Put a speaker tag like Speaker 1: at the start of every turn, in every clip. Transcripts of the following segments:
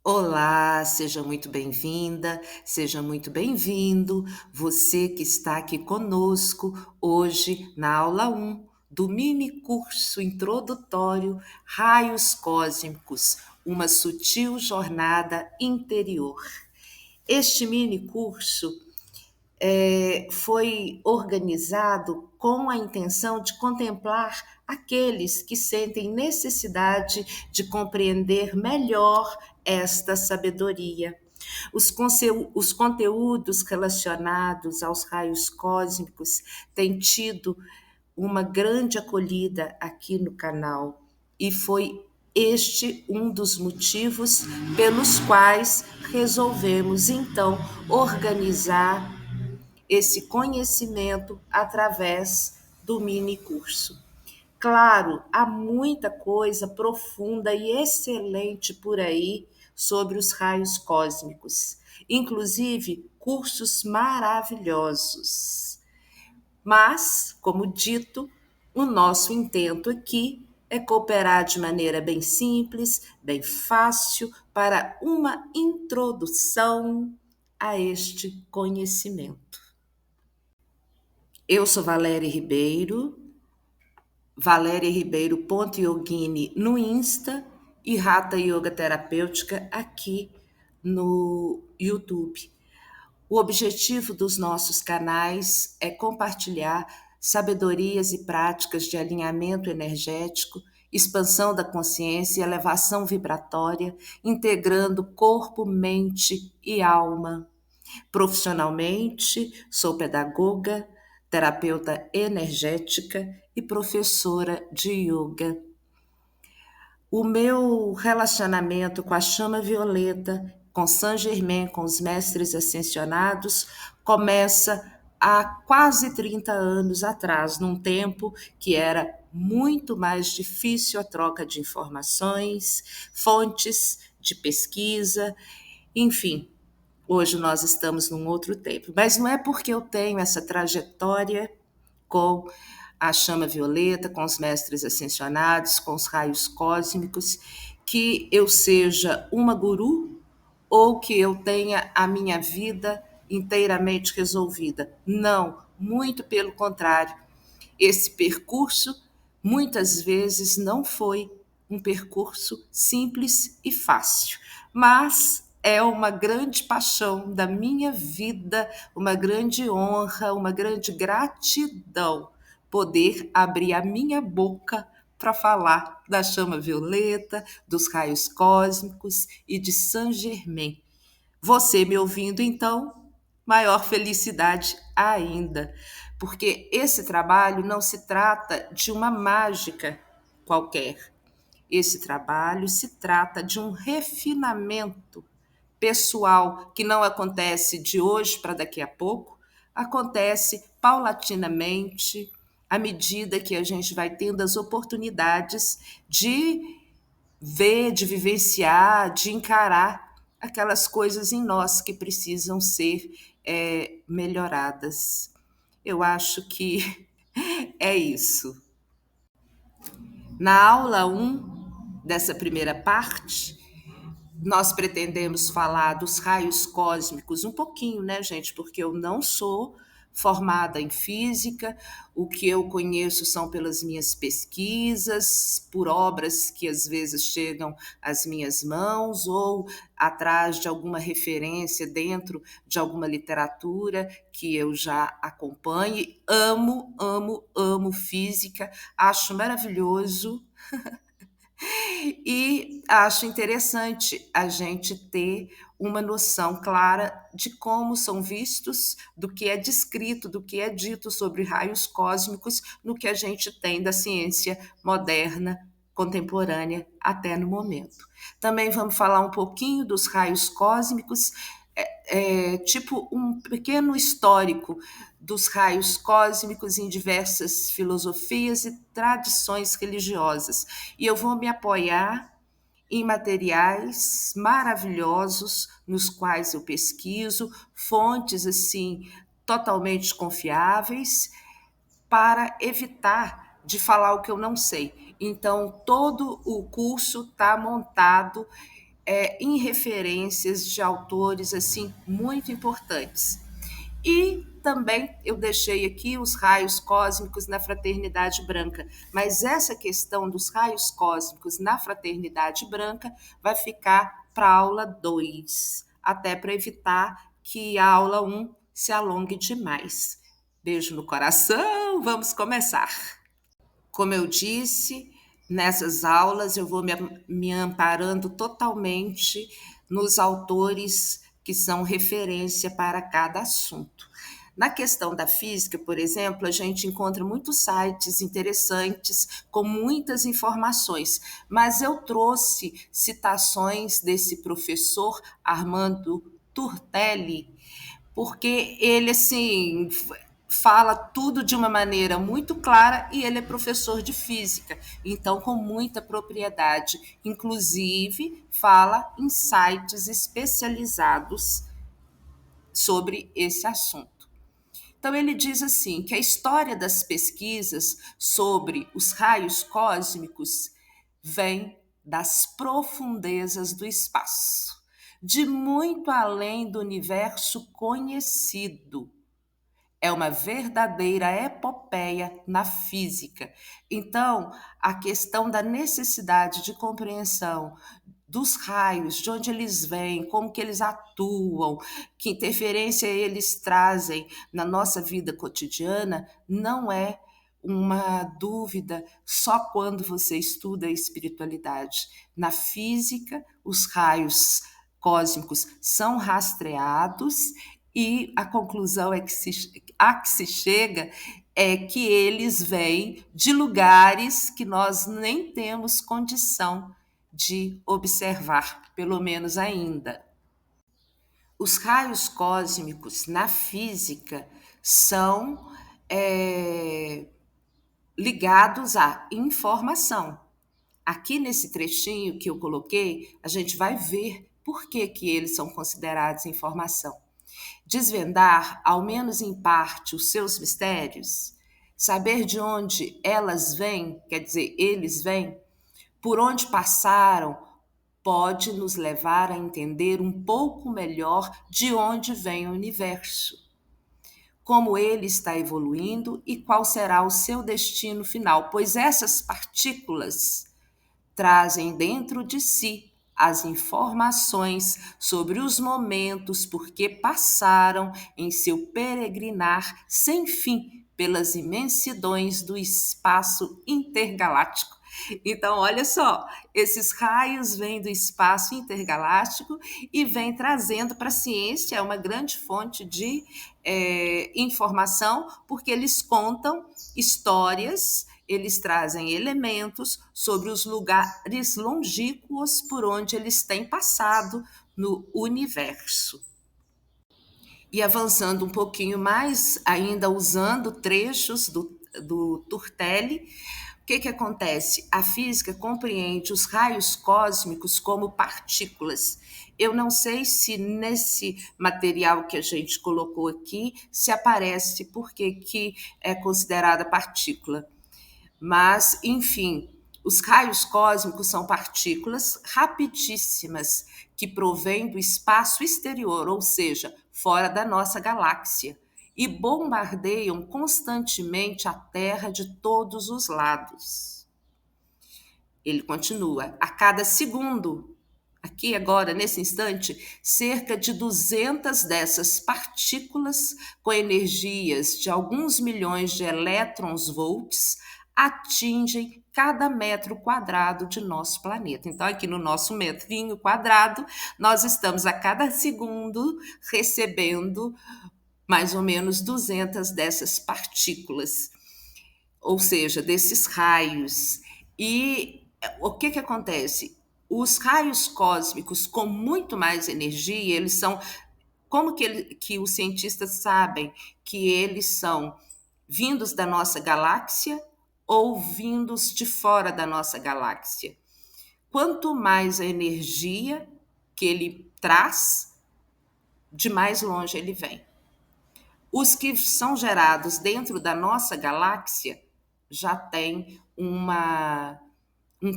Speaker 1: Olá, seja muito bem-vinda, seja muito bem-vindo, você que está aqui conosco hoje na aula 1 do mini curso introdutório Raios Cósmicos, uma sutil jornada interior. Este mini curso foi organizado com a intenção de contemplar aqueles que sentem necessidade de compreender melhor esta sabedoria. Os conteúdos relacionados aos raios cósmicos têm tido uma grande acolhida aqui no canal e foi este um dos motivos pelos quais resolvemos então organizar esse conhecimento através do mini curso. Claro, há muita coisa profunda e excelente por aí sobre os raios cósmicos, inclusive cursos maravilhosos. Mas, como dito, o nosso intento aqui é cooperar de maneira bem simples, bem fácil, para uma introdução a este conhecimento. Eu sou Valéria Ribeiro.yogini no Insta e Hatha Yoga Terapêutica aqui no YouTube. O objetivo dos nossos canais é compartilhar sabedorias e práticas de alinhamento energético, expansão da consciência e elevação vibratória, integrando corpo, mente e alma. Profissionalmente, sou pedagoga, terapeuta energética e professora de yoga. O meu relacionamento com a chama violeta, com Saint Germain, com os mestres ascensionados, começa há quase 30 anos atrás, num tempo que era muito mais difícil a troca de informações, fontes de pesquisa, enfim. Hoje nós estamos num outro tempo, mas não é porque eu tenho essa trajetória com a chama violeta, com os mestres ascensionados, com os raios cósmicos, que eu seja uma guru ou que eu tenha a minha vida inteiramente resolvida. Não, muito pelo contrário. Esse percurso muitas vezes não foi um percurso simples e fácil, mas é uma grande paixão da minha vida, uma grande honra, uma grande gratidão poder abrir a minha boca para falar da chama violeta, dos raios cósmicos e de Saint Germain. Você me ouvindo, então, maior felicidade ainda, porque esse trabalho não se trata de uma mágica qualquer. Esse trabalho se trata de um refinamento pessoal que não acontece de hoje para daqui a pouco, acontece paulatinamente, à medida que a gente vai tendo as oportunidades de ver, de vivenciar, de encarar aquelas coisas em nós que precisam ser melhoradas. Eu acho que é isso. Na aula 1 dessa primeira parte, nós pretendemos falar dos raios cósmicos um pouquinho, né, gente? Porque eu não sou formada em física, o que eu conheço são pelas minhas pesquisas, por obras que às vezes chegam às minhas mãos ou atrás de alguma referência dentro de alguma literatura que eu já acompanhe. Amo, amo, amo física, acho maravilhoso. E acho interessante a gente ter uma noção clara de como são vistos, do que é descrito, do que é dito sobre raios cósmicos no que a gente tem da ciência moderna, contemporânea, até no momento. Também vamos falar um pouquinho dos raios cósmicos, tipo um pequeno histórico dos raios cósmicos em diversas filosofias e tradições religiosas. E eu vou me apoiar em materiais maravilhosos nos quais eu pesquiso, fontes assim totalmente confiáveis, para evitar de falar o que eu não sei. Então, todo o curso está montado em referências de autores assim muito importantes. E também eu deixei aqui os raios cósmicos na Fraternidade Branca, mas essa questão dos raios cósmicos na Fraternidade Branca vai ficar para a aula 2, até para evitar que a aula 1 se alongue demais. Beijo no coração, vamos começar. Como eu disse, nessas aulas eu vou me amparando totalmente nos autores que são referência para cada assunto. Na questão da física, por exemplo, a gente encontra muitos sites interessantes com muitas informações, mas eu trouxe citações desse professor Armando Turtelli, porque ele assim fala tudo de uma maneira muito clara e ele é professor de física, então com muita propriedade, inclusive fala em sites especializados sobre esse assunto. Então ele diz assim que a história das pesquisas sobre os raios cósmicos vem das profundezas do espaço, de muito além do universo conhecido. É uma verdadeira epopeia na física. Então, a questão da necessidade de compreensão dos raios, de onde eles vêm, como que eles atuam, que interferência eles trazem na nossa vida cotidiana, não é uma dúvida só quando você estuda a espiritualidade. Na física, os raios cósmicos são rastreados e a conclusão a que se chega é que eles vêm de lugares que nós nem temos condição de observar, pelo menos ainda. Os raios cósmicos na física são ligados à informação. Aqui nesse trechinho que eu coloquei, a gente vai ver por que eles são considerados informação. Desvendar, ao menos em parte, os seus mistérios, saber de onde elas vêm, quer dizer, eles vêm, por onde passaram, pode nos levar a entender um pouco melhor de onde vem o universo, como ele está evoluindo e qual será o seu destino final, pois essas partículas trazem dentro de si as informações sobre os momentos por que passaram em seu peregrinar sem fim pelas imensidões do espaço intergaláctico. Então, olha só, esses raios vêm do espaço intergaláctico e vêm trazendo para a ciência uma grande fonte de informação, porque eles contam histórias, eles trazem elementos sobre os lugares longínquos por onde eles têm passado no universo. E avançando um pouquinho mais, ainda usando trechos do Turtelli, o que acontece? A física compreende os raios cósmicos como partículas. Eu não sei se nesse material que a gente colocou aqui se aparece porque que é considerada partícula. Mas, enfim, os raios cósmicos são partículas rapidíssimas que provêm do espaço exterior, ou seja, fora da nossa galáxia, e bombardeiam constantemente a Terra de todos os lados. Ele continua: a cada segundo, aqui agora, nesse instante, cerca de 200 dessas partículas com energias de alguns milhões de elétrons-volts atingem cada metro quadrado de nosso planeta. Então, aqui no nosso metrinho quadrado, nós estamos a cada segundo recebendo mais ou menos 200 dessas partículas, ou seja, desses raios. E o que acontece? Os raios cósmicos com muito mais energia, eles são... Como que os cientistas sabem que eles são vindos da nossa galáxia ou vindos de fora da nossa galáxia? Quanto mais a energia que ele traz, de mais longe ele vem. Os que são gerados dentro da nossa galáxia já tem um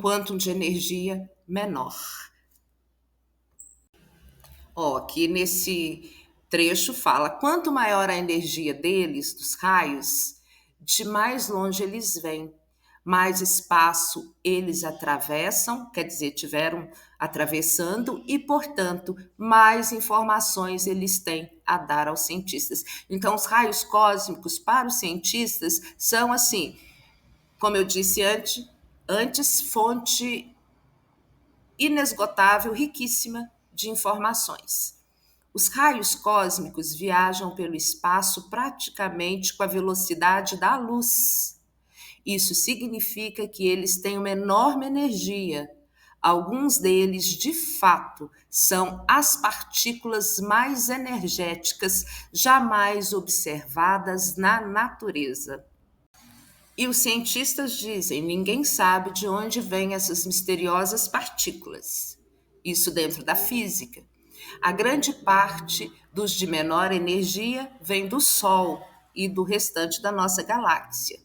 Speaker 1: quantum de energia menor. Ó, aqui nesse trecho fala: quanto maior a energia deles, dos raios, de mais longe eles vêm, mais espaço eles atravessam, quer dizer, tiveram atravessando, e, portanto, mais informações eles têm a dar aos cientistas. Então, os raios cósmicos, para os cientistas, são assim, como eu disse antes fonte inesgotável, riquíssima de informações. Os raios cósmicos viajam pelo espaço praticamente com a velocidade da luz. Isso significa que eles têm uma enorme energia. Alguns deles, de fato, são as partículas mais energéticas jamais observadas na natureza. E os cientistas dizem: ninguém sabe de onde vêm essas misteriosas partículas. Isso dentro da física. A grande parte dos de menor energia vem do Sol e do restante da nossa galáxia.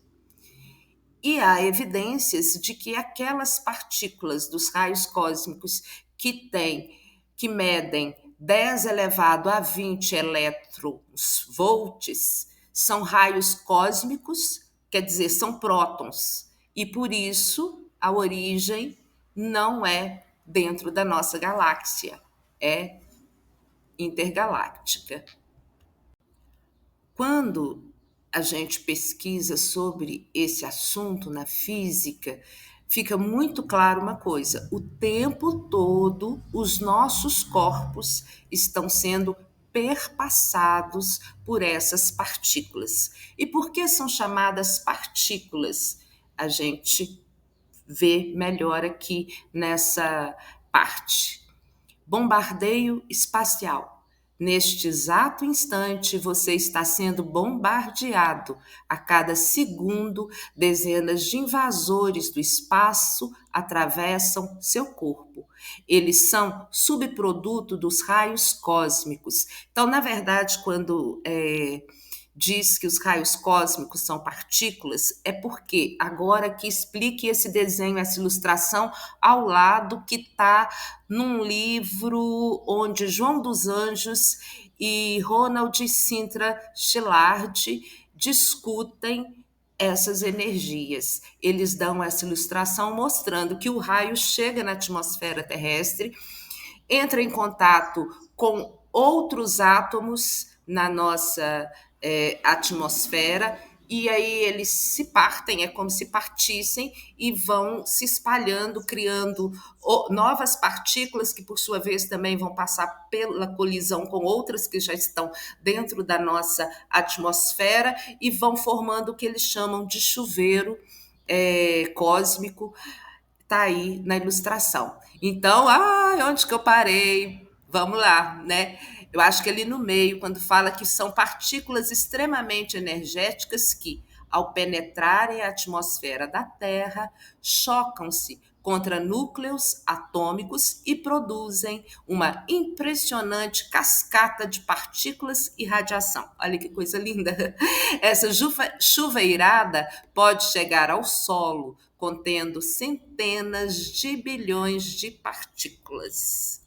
Speaker 1: E há evidências de que aquelas partículas dos raios cósmicos que medem 10 elevado a 20 elétronvolts são raios cósmicos, quer dizer, são prótons. E por isso a origem não é dentro da nossa galáxia, é intergaláctica. Quando a gente pesquisa sobre esse assunto na física, fica muito claro uma coisa: o tempo todo os nossos corpos estão sendo perpassados por essas partículas. E por que são chamadas partículas? A gente vê melhor aqui nessa parte. Bombardeio espacial. Neste exato instante, você está sendo bombardeado. A cada segundo, dezenas de invasores do espaço atravessam seu corpo. Eles são subproduto dos raios cósmicos. Então, na verdade, quando diz que os raios cósmicos são partículas, é porque agora que explique esse desenho, essa ilustração ao lado que está num livro onde João dos Anjos e Ronald Sintra Shillard discutem essas energias. Eles dão essa ilustração mostrando que o raio chega na atmosfera terrestre, entra em contato com outros átomos na nossa atmosfera, e aí eles se partem, é como se partissem e vão se espalhando, criando novas partículas que, por sua vez, também vão passar pela colisão com outras que já estão dentro da nossa atmosfera e vão formando o que eles chamam de chuveiro cósmico. Está aí na ilustração. Então, onde que eu parei? Vamos lá, né? Eu acho que ali no meio, quando fala que são partículas extremamente energéticas que, ao penetrarem a atmosfera da Terra, chocam-se contra núcleos atômicos e produzem uma impressionante cascata de partículas e radiação. Olha que coisa linda! Essa chuveirada pode chegar ao solo, contendo centenas de bilhões de partículas.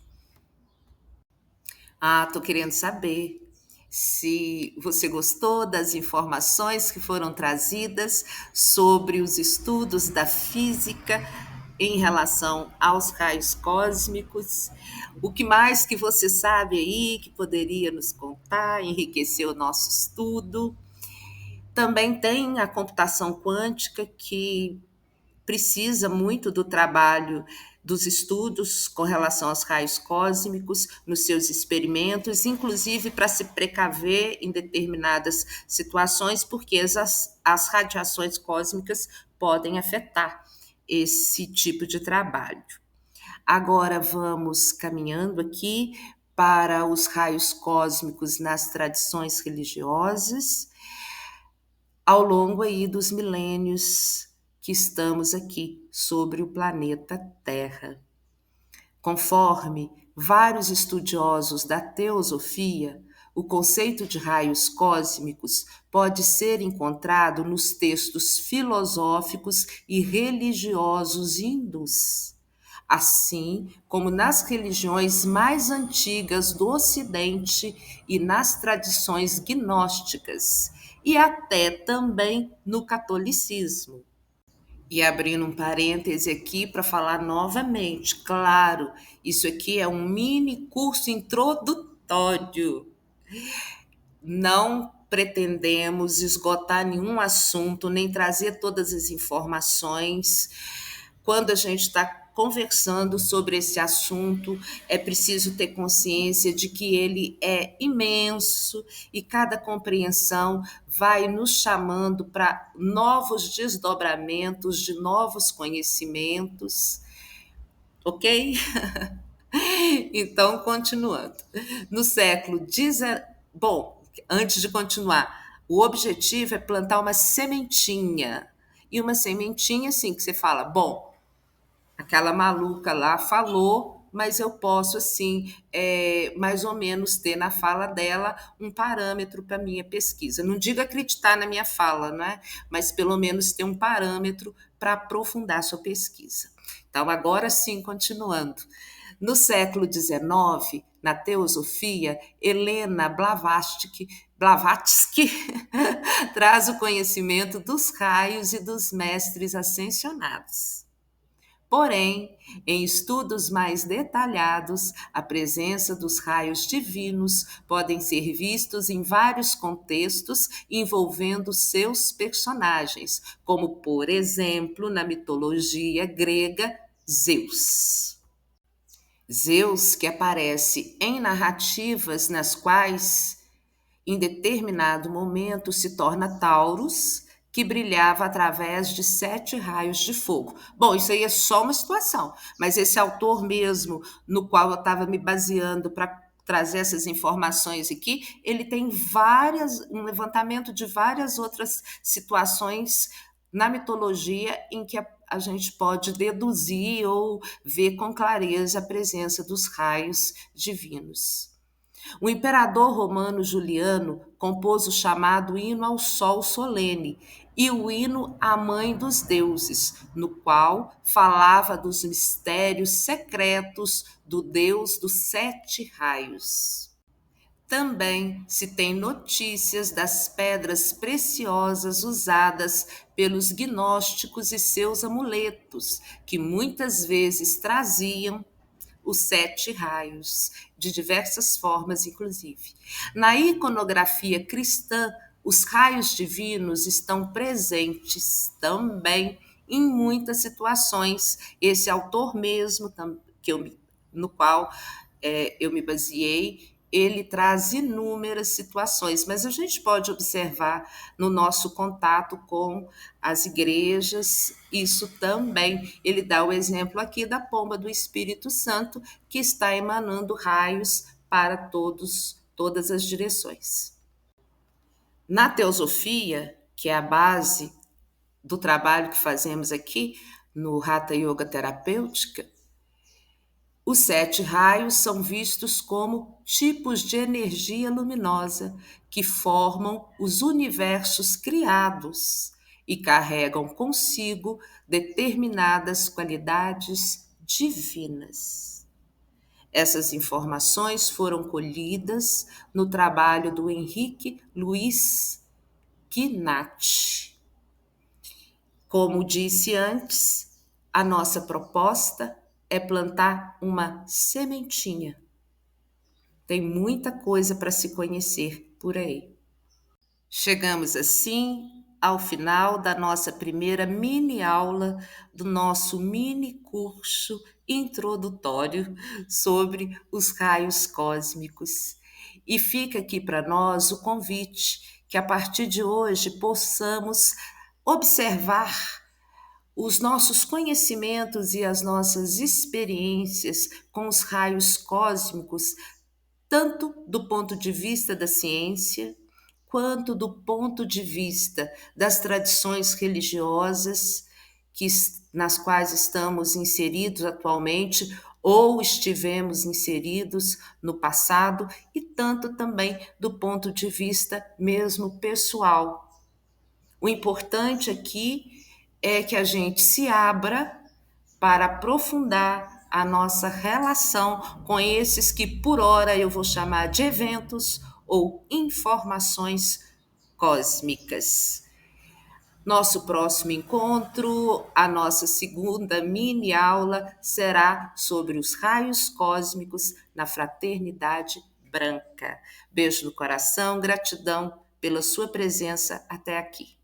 Speaker 1: Tô querendo saber se você gostou das informações que foram trazidas sobre os estudos da física em relação aos raios cósmicos. O que mais que você sabe aí que poderia nos contar, enriquecer o nosso estudo? Também tem a computação quântica, que precisa muito do trabalho dos estudos com relação aos raios cósmicos nos seus experimentos, inclusive para se precaver em determinadas situações, porque as radiações cósmicas podem afetar esse tipo de trabalho. Agora vamos caminhando aqui para os raios cósmicos nas tradições religiosas, ao longo aí dos milênios que estamos aqui sobre o planeta Terra. Conforme vários estudiosos da teosofia, O conceito de raios cósmicos pode ser encontrado nos textos filosóficos e religiosos hindus, assim como nas religiões mais antigas do Ocidente e nas tradições gnósticas, e até também no catolicismo. E abrindo um parêntese aqui para falar novamente, claro, isso aqui é um mini curso introdutório. Não pretendemos esgotar nenhum assunto, nem trazer todas as informações. Quando a gente está conversando sobre esse assunto, é preciso ter consciência de que ele é imenso e cada compreensão vai nos chamando para novos desdobramentos de novos conhecimentos, ok? Então, continuando. No século XIX, bom, antes de continuar, o objetivo é plantar uma sementinha. E uma sementinha, assim, que você fala, bom, aquela maluca lá falou, mas eu posso, assim, mais ou menos ter na fala dela um parâmetro para minha pesquisa. Não digo acreditar na minha fala, não é? Mas pelo menos ter um parâmetro para aprofundar sua pesquisa. Então, agora sim, continuando. No século XIX, na teosofia, Helena Blavatsky traz o conhecimento dos raios e dos mestres ascensionados. Porém, em estudos mais detalhados, a presença dos raios divinos podem ser vistos em vários contextos envolvendo seus personagens, como, por exemplo, na mitologia grega, Zeus. Zeus, que aparece em narrativas nas quais, em determinado momento, se torna Taurus, que brilhava através de 7 raios de fogo. Bom, isso aí é só uma situação, mas esse autor mesmo, no qual eu estava me baseando para trazer essas informações aqui, ele tem um levantamento de várias outras situações na mitologia em que a gente pode deduzir ou ver com clareza a presença dos raios divinos. O imperador romano Juliano compôs o chamado Hino ao Sol Solene e o Hino à Mãe dos Deuses, no qual falava dos mistérios secretos do Deus dos 7 raios. Também se tem notícias das pedras preciosas usadas pelos gnósticos e seus amuletos, que muitas vezes traziam os 7 raios, de diversas formas, inclusive. Na iconografia cristã, os raios divinos estão presentes também em muitas situações. Esse autor mesmo, no qual eu me baseei, ele traz inúmeras situações, mas a gente pode observar no nosso contato com as igrejas, isso também. Ele dá o exemplo aqui da pomba do Espírito Santo, que está emanando raios para todas as direções. Na teosofia, que é a base do trabalho que fazemos aqui no Hatha Yoga Terapêutica, os 7 raios são vistos como tipos de energia luminosa que formam os universos criados e carregam consigo determinadas qualidades divinas. Essas informações foram colhidas no trabalho do Henrique Luiz Gnat. Como disse antes, a nossa proposta é plantar uma sementinha. Tem muita coisa para se conhecer por aí. Chegamos assim ao final da nossa primeira mini aula do nosso mini curso introdutório sobre os raios cósmicos. E fica aqui para nós o convite que a partir de hoje possamos observar os nossos conhecimentos e as nossas experiências com os raios cósmicos, tanto do ponto de vista da ciência, quanto do ponto de vista das tradições religiosas nas quais estamos inseridos atualmente, ou estivemos inseridos no passado, e tanto também do ponto de vista mesmo pessoal. O importante aqui é que a gente se abra para aprofundar a nossa relação com esses que, por hora, eu vou chamar de eventos ou informações cósmicas. Nosso próximo encontro, a nossa segunda mini aula, será sobre os raios cósmicos na fraternidade branca. Beijo no coração, gratidão pela sua presença até aqui.